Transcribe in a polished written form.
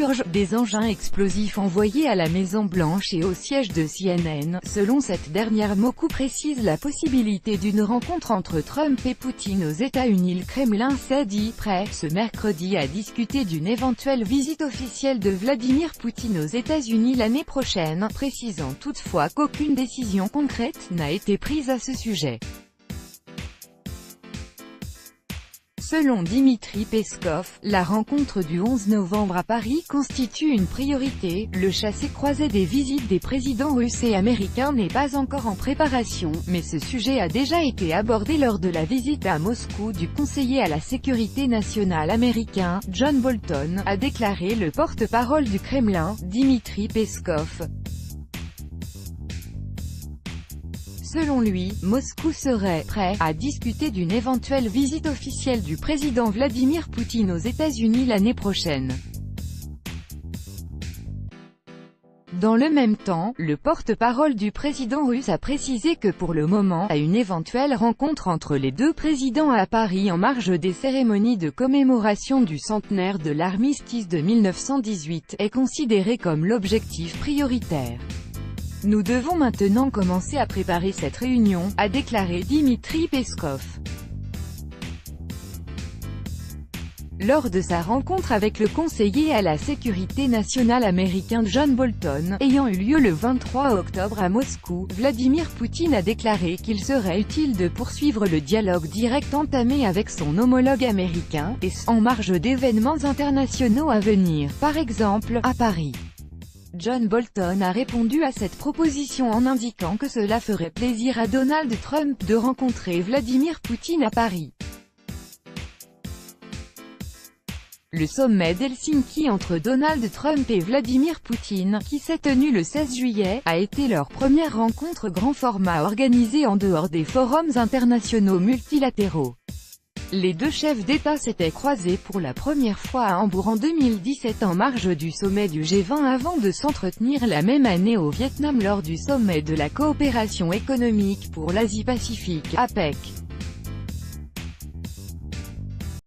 purge, des engins explosifs envoyés à la Maison-Blanche et au siège de CNN. Selon cette dernière, Moscou précise la possibilité d'une rencontre entre Trump et Poutine aux États-Unis. Le Kremlin s'est dit prêt, ce mercredi, à discuter d'une éventuelle visite officielle de Vladimir Poutine aux États-Unis l'année prochaine, précisant toutefois qu'aucune décision concrète n'a été prise à ce sujet. Selon Dmitri Peskov, la rencontre du 11 novembre à Paris constitue une priorité. Le chassé-croisé des visites des présidents russes et américains n'est pas encore en préparation, mais ce sujet a déjà été abordé lors de la visite à Moscou du conseiller à la sécurité nationale américain, John Bolton, a déclaré le porte-parole du Kremlin, Dmitri Peskov. Selon lui, Moscou serait prêt à discuter d'une éventuelle visite officielle du président Vladimir Poutine aux États-Unis l'année prochaine. Dans le même temps, le porte-parole du président russe a précisé que pour le moment, une éventuelle rencontre entre les deux présidents à Paris en marge des cérémonies de commémoration du centenaire de l'armistice de 1918 est considérée comme l'objectif prioritaire. Nous devons maintenant commencer à préparer cette réunion, a déclaré Dmitri Peskov. Lors de sa rencontre avec le conseiller à la sécurité nationale américain John Bolton, ayant eu lieu le 23 octobre à Moscou, Vladimir Poutine a déclaré qu'il serait utile de poursuivre le dialogue direct entamé avec son homologue américain, et en marge d'événements internationaux à venir, par exemple, à Paris. John Bolton a répondu à cette proposition en indiquant que cela ferait plaisir à Donald Trump de rencontrer Vladimir Poutine à Paris. Le sommet d'Helsinki entre Donald Trump et Vladimir Poutine, qui s'est tenu le 16 juillet, a été leur première rencontre grand format organisée en dehors des forums internationaux multilatéraux. Les deux chefs d'État s'étaient croisés pour la première fois à Hambourg en 2017 en marge du sommet du G20 avant de s'entretenir la même année au Vietnam lors du sommet de la coopération économique pour l'Asie-Pacifique, APEC.